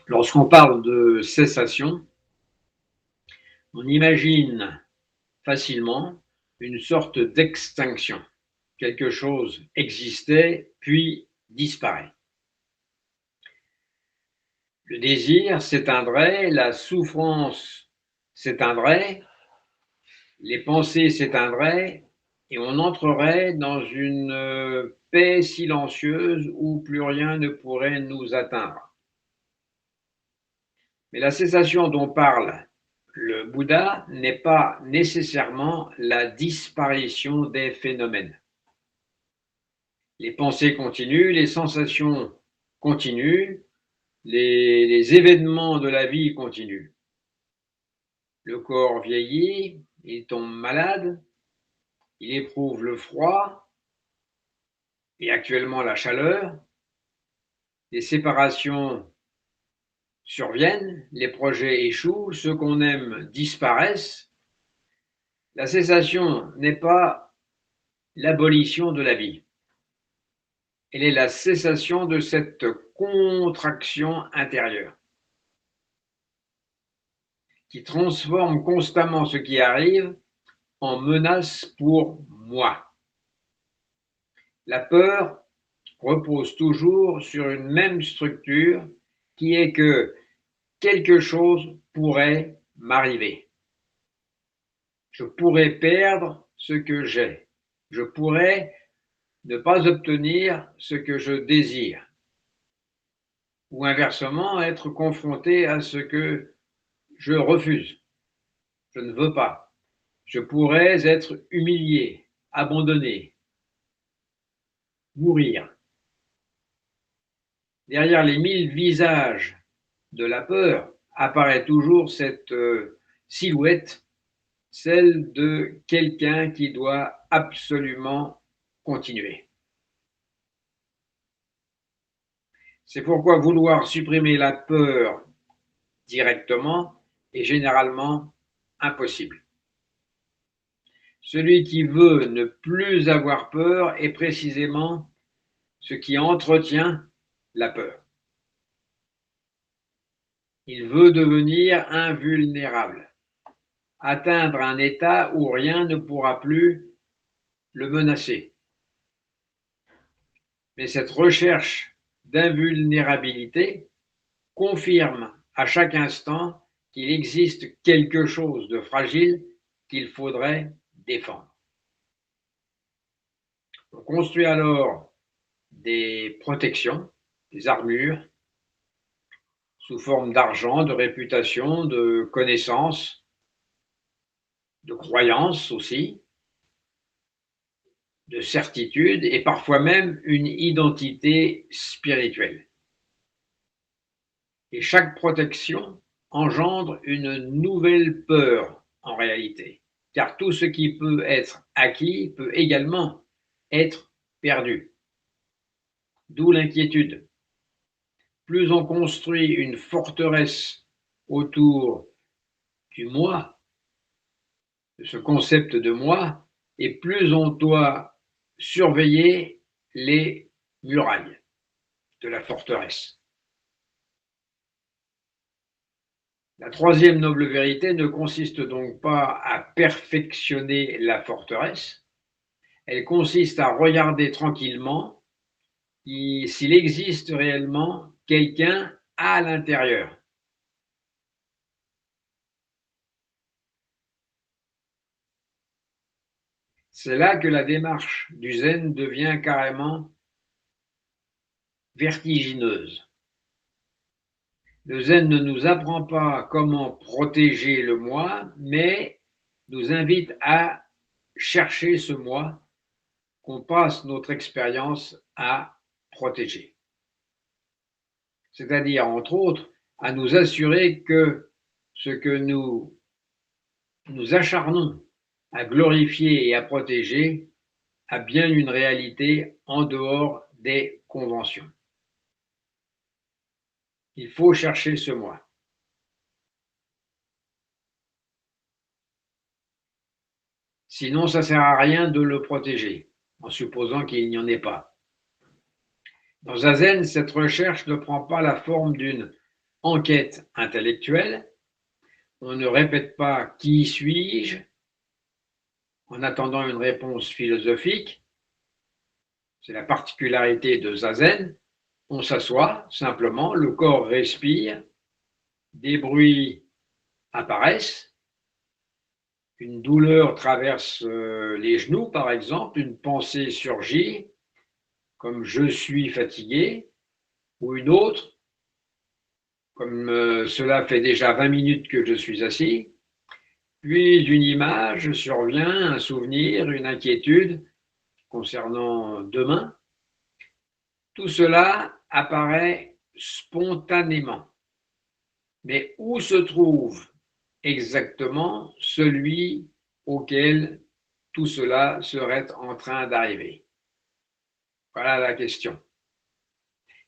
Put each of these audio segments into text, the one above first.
Lorsqu'on parle de cessation, on imagine facilement une sorte d'extinction. Quelque chose existait, puis disparaît. Le désir s'éteindrait, la souffrance s'éteindrait, les pensées s'éteindraient, et on entrerait dans une paix silencieuse où plus rien ne pourrait nous atteindre. Mais la cessation dont parle le Bouddha n'est pas nécessairement la disparition des phénomènes. Les pensées continuent, les sensations continuent, les événements de la vie continuent. Le corps vieillit, il tombe malade, il éprouve le froid et actuellement la chaleur. Les séparations surviennent, les projets échouent, ceux qu'on aime disparaissent. La cessation n'est pas l'abolition de la vie. Elle est la cessation de cette contraction intérieure qui transforme constamment ce qui arrive en menace pour moi. La peur repose toujours sur une même structure qui est que quelque chose pourrait m'arriver. Je pourrais perdre ce que j'ai. Je pourrais ne pas obtenir ce que je désire. Ou inversement, être confronté à ce que je refuse. Je ne veux pas. Je pourrais être humilié, abandonné, mourir. Derrière les 1000 visages de la peur apparaît toujours cette silhouette, celle de quelqu'un qui doit absolument continuer. C'est pourquoi vouloir supprimer la peur directement est généralement impossible. Celui qui veut ne plus avoir peur est précisément ce qui entretient la peur. Il veut devenir invulnérable, atteindre un état où rien ne pourra plus le menacer. Mais cette recherche d'invulnérabilité confirme à chaque instant qu'il existe quelque chose de fragile qu'il faudrait défendre. On construit alors des protections, des armures, sous forme d'argent, de réputation, de connaissances, de croyances aussi, de certitude et parfois même une identité spirituelle. Et chaque protection engendre une nouvelle peur en réalité, car tout ce qui peut être acquis peut également être perdu. D'où l'inquiétude. Plus on construit une forteresse autour du moi, de ce concept de moi, et plus on doit surveiller les murailles de la forteresse. La troisième noble vérité ne consiste donc pas à perfectionner la forteresse, elle consiste à regarder tranquillement s'il existe réellement quelqu'un à l'intérieur. C'est là que la démarche du zen devient carrément vertigineuse. Le zen ne nous apprend pas comment protéger le moi, mais nous invite à chercher ce moi qu'on passe notre expérience à protéger. C'est-à-dire, entre autres, à nous assurer que ce que nous acharnons à glorifier et à protéger a bien une réalité en dehors des conventions. Il faut chercher ce moi. Sinon, ça ne sert à rien de le protéger, en supposant qu'il n'y en ait pas. Dans Zazen, cette recherche ne prend pas la forme d'une enquête intellectuelle. On ne répète pas « qui suis-je » en attendant une réponse philosophique. C'est la particularité de Zazen. On s'assoit simplement, le corps respire, des bruits apparaissent, une douleur traverse les genoux par exemple, une pensée surgit, comme je suis fatigué, ou une autre, comme cela fait déjà 20 minutes que je suis assis, puis une image survient, un souvenir, une inquiétude concernant demain. Tout cela apparaît spontanément. Mais où se trouve exactement celui auquel tout cela serait en train d'arriver? Voilà la question.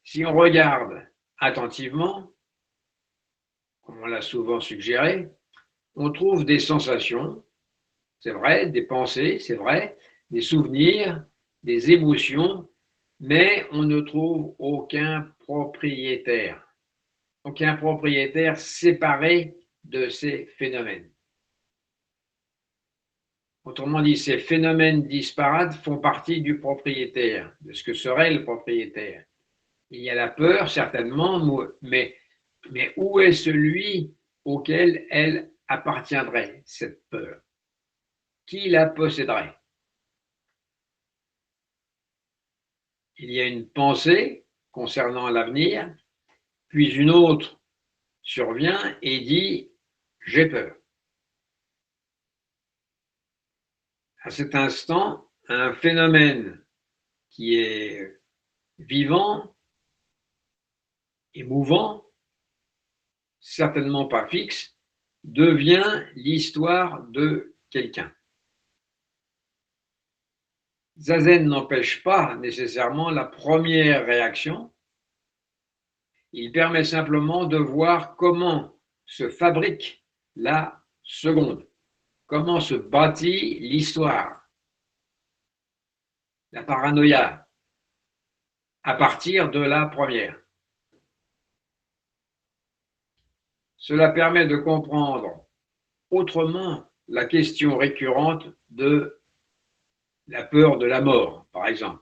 Si on regarde attentivement, comme on l'a souvent suggéré, on trouve des sensations, c'est vrai, des pensées, c'est vrai, des souvenirs, des émotions, mais on ne trouve aucun propriétaire séparé de ces phénomènes. Autrement dit, ces phénomènes disparates font partie du propriétaire, de ce que serait le propriétaire. Il y a la peur, certainement, mais où est celui auquel elle appartiendrait, cette peur? Qui la posséderait? Il y a une pensée concernant l'avenir, puis une autre survient et dit « j'ai peur ». À cet instant, un phénomène qui est vivant, émouvant, certainement pas fixe, devient l'histoire de quelqu'un. Zazen n'empêche pas nécessairement la première réaction, il permet simplement de voir comment se fabrique la seconde, comment se bâtit l'histoire, la paranoïa, à partir de la première. Cela permet de comprendre autrement la question récurrente de la peur de la mort, par exemple.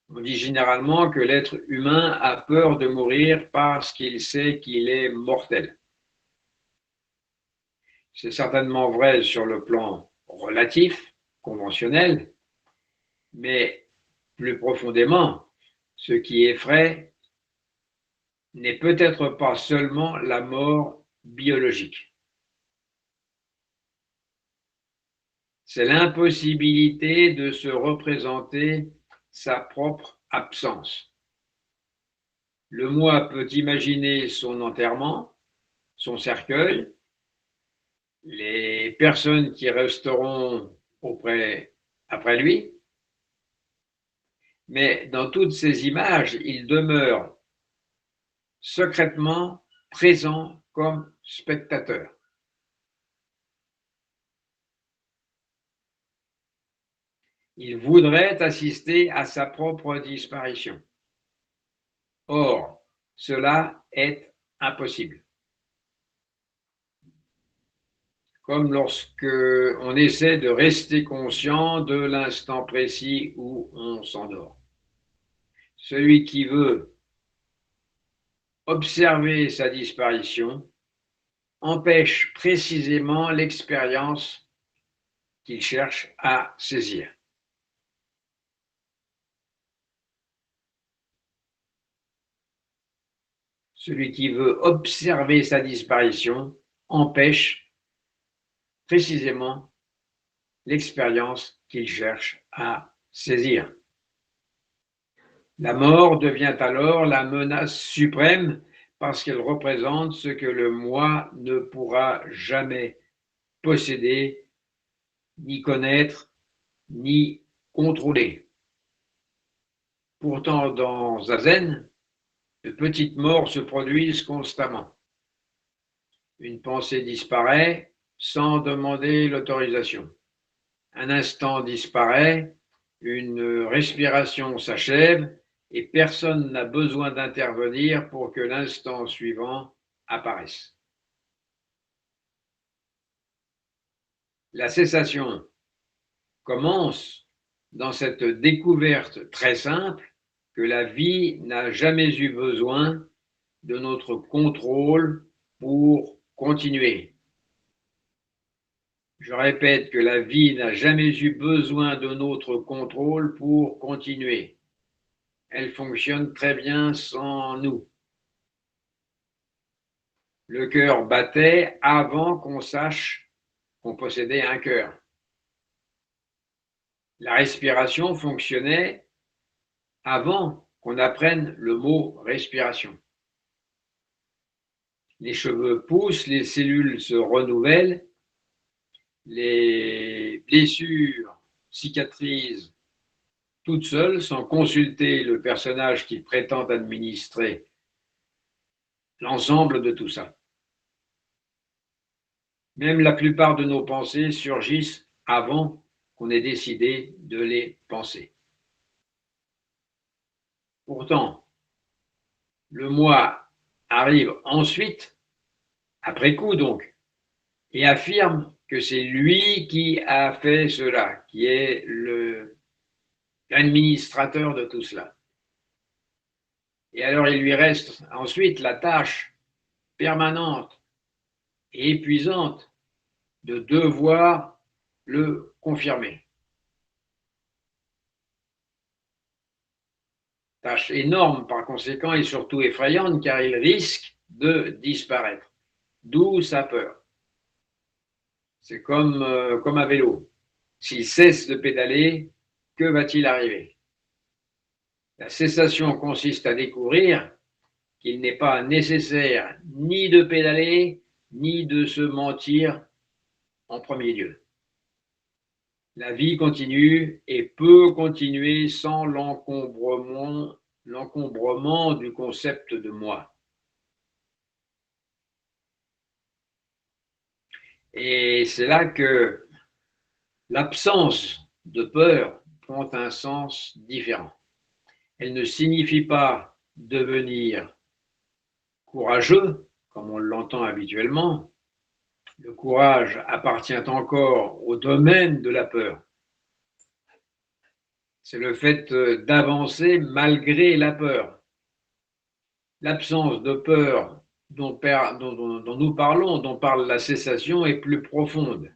On dit généralement que l'être humain a peur de mourir parce qu'il sait qu'il est mortel. C'est certainement vrai sur le plan relatif, conventionnel, mais plus profondément, ce qui effraie n'est peut-être pas seulement la mort biologique. C'est l'impossibilité de se représenter sa propre absence. Le moi peut imaginer son enterrement, son cercueil, les personnes qui resteront après lui, mais dans toutes ces images, il demeure secrètement présent comme spectateur. Il voudrait assister à sa propre disparition. Or, cela est impossible. Comme lorsque on essaie de rester conscient de l'instant précis où on s'endort. Celui qui veut observer sa disparition empêche précisément l'expérience qu'il cherche à saisir. Celui qui veut observer sa disparition empêche précisément l'expérience qu'il cherche à saisir. La mort devient alors la menace suprême parce qu'elle représente ce que le moi ne pourra jamais posséder, ni connaître, ni contrôler. Pourtant, dans Zazen, de petites morts se produisent constamment. Une pensée disparaît sans demander l'autorisation. Un instant disparaît, une respiration s'achève et personne n'a besoin d'intervenir pour que l'instant suivant apparaisse. La cessation commence dans cette découverte très simple que la vie n'a jamais eu besoin de notre contrôle pour continuer. Je répète que la vie n'a jamais eu besoin de notre contrôle pour continuer. Elle fonctionne très bien sans nous. Le cœur battait avant qu'on sache qu'on possédait un cœur. La respiration fonctionnait avant qu'on apprenne le mot respiration. Les cheveux poussent, les cellules se renouvellent, les blessures cicatrisent toutes seules sans consulter le personnage qui prétend administrer l'ensemble de tout ça. Même la plupart de nos pensées surgissent avant qu'on ait décidé de les penser. Pourtant, le moi arrive ensuite, après coup donc, et affirme que c'est lui qui a fait cela, qui est l'administrateur de tout cela. Et alors il lui reste ensuite la tâche permanente et épuisante de devoir le confirmer. Tâche énorme par conséquent et surtout effrayante car il risque de disparaître. D'où sa peur. C'est comme à vélo. S'il cesse de pédaler, que va-t-il arriver? La cessation consiste à découvrir qu'il n'est pas nécessaire ni de pédaler, ni de se mentir en premier lieu. La vie continue et peut continuer sans l'encombrement du concept de moi. Et c'est là que l'absence de peur prend un sens différent. Elle ne signifie pas devenir courageux, comme on l'entend habituellement. Le courage appartient encore au domaine de la peur. C'est le fait d'avancer malgré la peur. L'absence de peur dont nous parlons, dont parle la cessation, est plus profonde,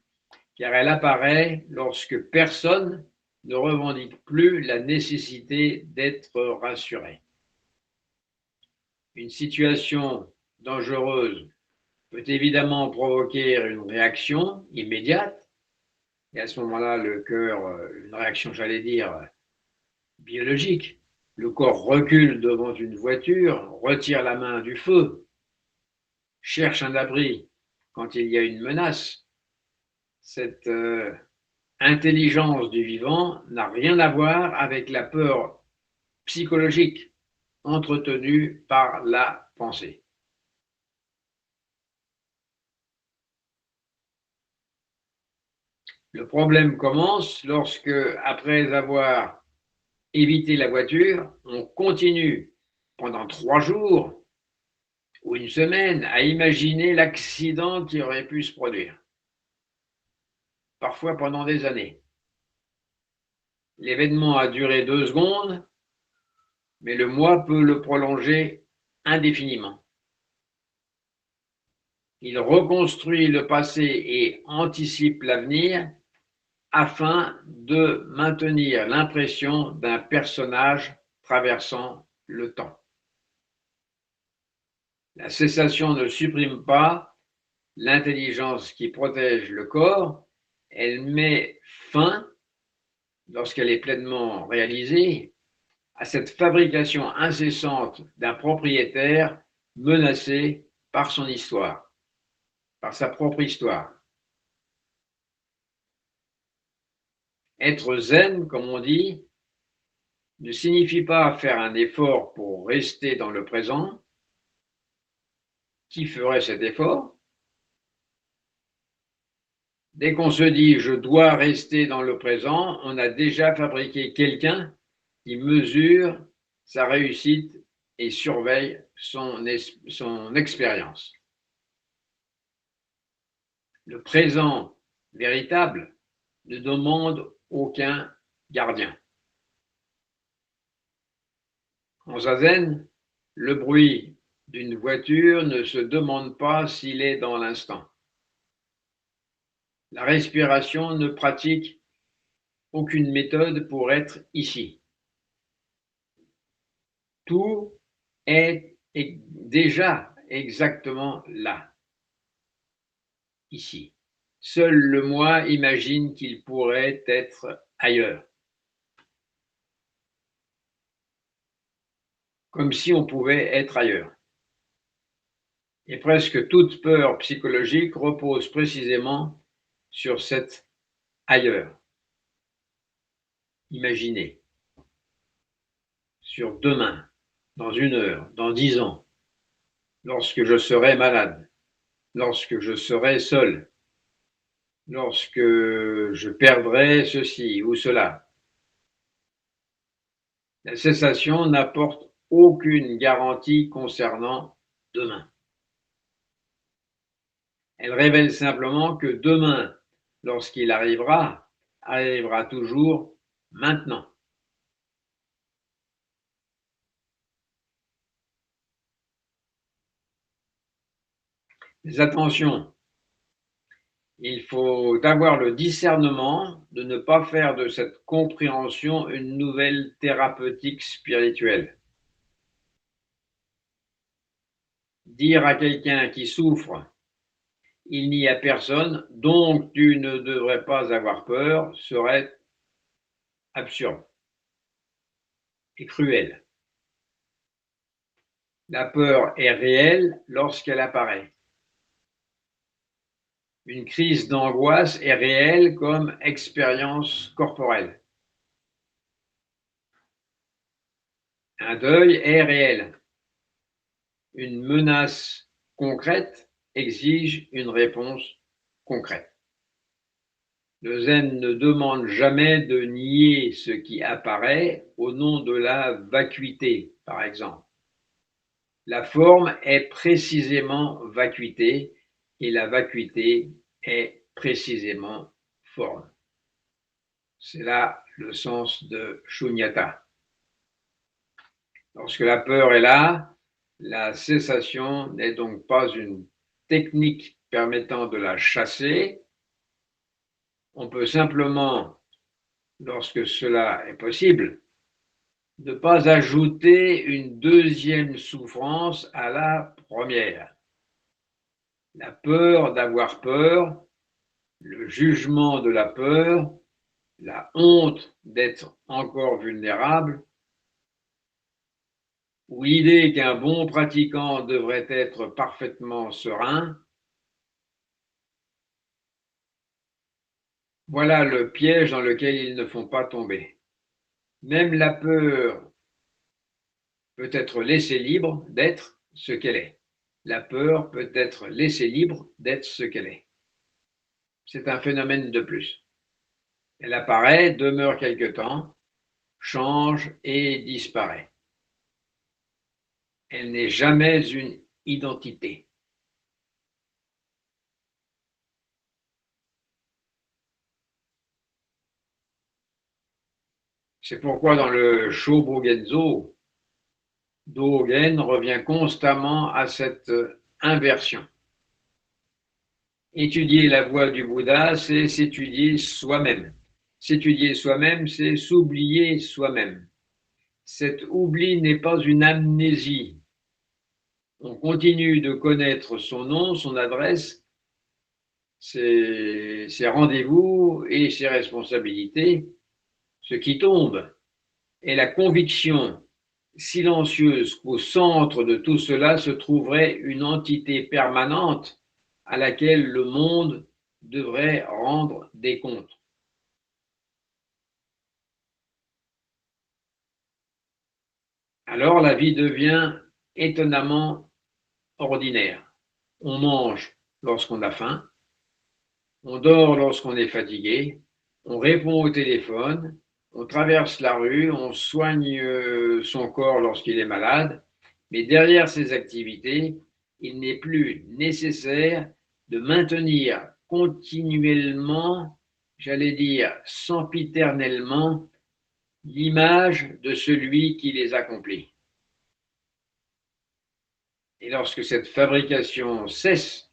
car elle apparaît lorsque personne ne revendique plus la nécessité d'être rassuré. Une situation dangereuse peut évidemment provoquer une réaction immédiate, et à ce moment-là, le cœur, une réaction, j'allais dire, biologique. Le corps recule devant une voiture, retire la main du feu, cherche un abri quand il y a une menace. Cette intelligence du vivant n'a rien à voir avec la peur psychologique entretenue par la pensée. Le problème commence lorsque, après avoir évité la voiture, on continue pendant 3 jours ou une semaine à imaginer l'accident qui aurait pu se produire, parfois pendant des années. L'événement a duré 2 secondes, mais le moi peut le prolonger indéfiniment. Il reconstruit le passé et anticipe l'avenir afin de maintenir l'impression d'un personnage traversant le temps. La cessation ne supprime pas l'intelligence qui protège le corps, elle met fin, lorsqu'elle est pleinement réalisée, à cette fabrication incessante d'un propriétaire menacé par son histoire, par sa propre histoire. Être zen, comme on dit, ne signifie pas faire un effort pour rester dans le présent. Qui ferait cet effort? Dès qu'on se dit « je dois rester dans le présent », on a déjà fabriqué quelqu'un qui mesure sa réussite et surveille son expérience. Le présent véritable ne demande aucun gardien. En zazen, le bruit d'une voiture ne se demande pas s'il est dans l'instant. La respiration ne pratique aucune méthode pour être ici. Tout est déjà exactement là, ici. Seul le moi imagine qu'il pourrait être ailleurs. Comme si on pouvait être ailleurs. Et presque toute peur psychologique repose précisément sur cet ailleurs. Imaginez. Sur demain, dans 1 heure, dans 10 ans, lorsque je serai malade, lorsque je serai seul, lorsque je perdrai ceci ou cela. La cessation n'apporte aucune garantie concernant demain. Elle révèle simplement que demain, lorsqu'il arrivera toujours maintenant. Mais attention, il faut avoir le discernement de ne pas faire de cette compréhension une nouvelle thérapeutique spirituelle. Dire à quelqu'un qui souffre, il n'y a personne, donc tu ne devrais pas avoir peur, serait absurde et cruel. La peur est réelle lorsqu'elle apparaît. Une crise d'angoisse est réelle comme expérience corporelle. Un deuil est réel. Une menace concrète exige une réponse concrète. Le zen ne demande jamais de nier ce qui apparaît au nom de la vacuité, par exemple. La forme est précisément vacuité et la vacuité est précisément forme. C'est là le sens de Shunyata. Lorsque la peur est là, la cessation n'est donc pas une technique permettant de la chasser. On peut simplement, lorsque cela est possible, ne pas ajouter une deuxième souffrance à la première. La peur d'avoir peur, le jugement de la peur, la honte d'être encore vulnérable, ou l'idée qu'un bon pratiquant devrait être parfaitement serein, voilà le piège dans lequel ils ne font pas tomber. Même la peur peut être laissée libre d'être ce qu'elle est. La peur peut être laissée libre d'être ce qu'elle est. C'est un phénomène de plus. Elle apparaît, demeure quelque temps, change et disparaît. Elle n'est jamais une identité. C'est pourquoi dans le Shobogenzo, Dogen revient constamment à cette inversion. Étudier la voie du Bouddha, c'est s'étudier soi-même. S'étudier soi-même, c'est s'oublier soi-même. Cet oubli n'est pas une amnésie. On continue de connaître son nom, son adresse, ses rendez-vous et ses responsabilités. Ce qui tombe est la conviction silencieuse qu'au centre de tout cela se trouverait une entité permanente à laquelle le monde devrait rendre des comptes. Alors la vie devient étonnamment ordinaire. On mange lorsqu'on a faim, on dort lorsqu'on est fatigué, on répond au téléphone, On traverse la rue, on soigne son corps lorsqu'il est malade, mais derrière ces activités, il n'est plus nécessaire de maintenir continuellement, j'allais dire sempiternellement, l'image de celui qui les accomplit. Et lorsque cette fabrication cesse,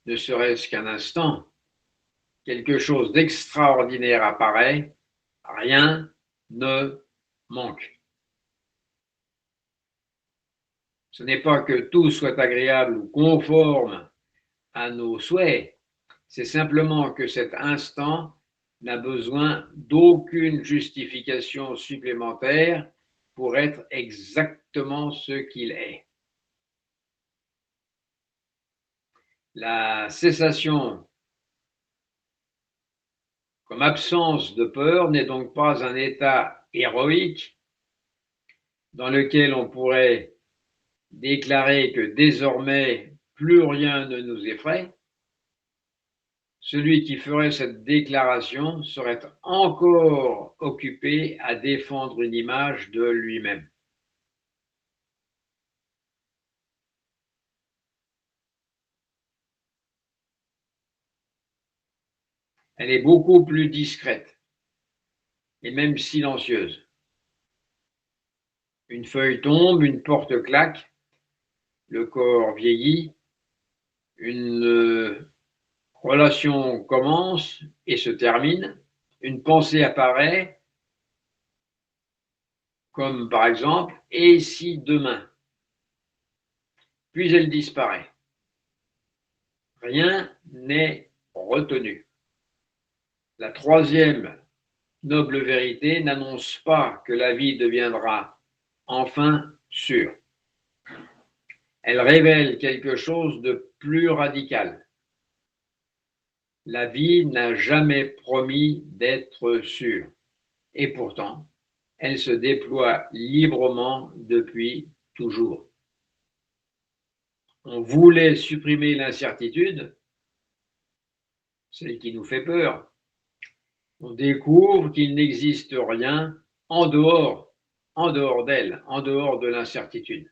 ne serait-ce qu'un instant, quelque chose d'extraordinaire apparaît, rien ne manque. Ce n'est pas que tout soit agréable ou conforme à nos souhaits, c'est simplement que cet instant n'a besoin d'aucune justification supplémentaire pour être exactement ce qu'il est. La cessation comme absence de peur n'est donc pas un état héroïque dans lequel on pourrait déclarer que désormais plus rien ne nous effraie. Celui qui ferait cette déclaration serait encore occupé à défendre une image de lui-même. Elle est beaucoup plus discrète et même silencieuse. Une feuille tombe, une porte claque, le corps vieillit, une relation commence et se termine, une pensée apparaît, comme par exemple « et si demain ?» Puis elle disparaît. Rien n'est retenu. La troisième noble vérité n'annonce pas que la vie deviendra enfin sûre. Elle révèle quelque chose de plus radical. La vie n'a jamais promis d'être sûre. Et pourtant, elle se déploie librement depuis toujours. On voulait supprimer l'incertitude, celle qui nous fait peur. On découvre qu'il n'existe rien en dehors d'elle, en dehors de l'incertitude.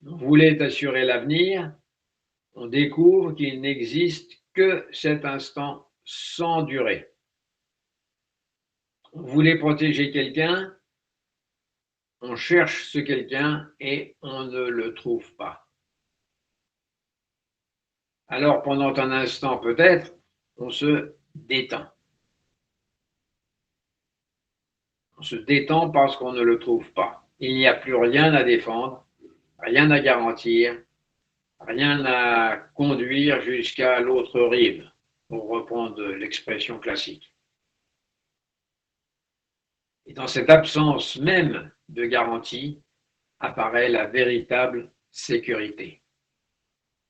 On voulait assurer l'avenir, on découvre qu'il n'existe que cet instant sans durée. On voulait protéger quelqu'un, on cherche ce quelqu'un et on ne le trouve pas. Alors pendant un instant peut-être, on se détend. On se détend parce qu'on ne le trouve pas. Il n'y a plus rien à défendre, rien à garantir, rien à conduire jusqu'à l'autre rive, pour reprendre l'expression classique. Et dans cette absence même de garantie apparaît la véritable sécurité.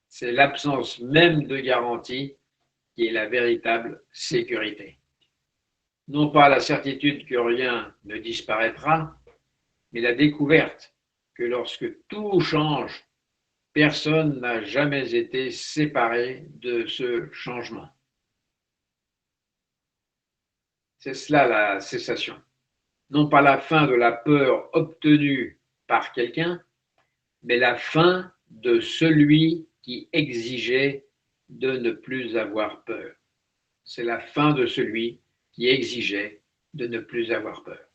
C'est l'absence même de garantie qui est la véritable sécurité. Non pas la certitude que rien ne disparaîtra, mais la découverte que lorsque tout change, personne n'a jamais été séparé de ce changement. C'est cela la cessation. Non pas la fin de la peur obtenue par quelqu'un, mais la fin de celui qui exigeait de ne plus avoir peur. C'est la fin de celui qui exigeait de ne plus avoir peur.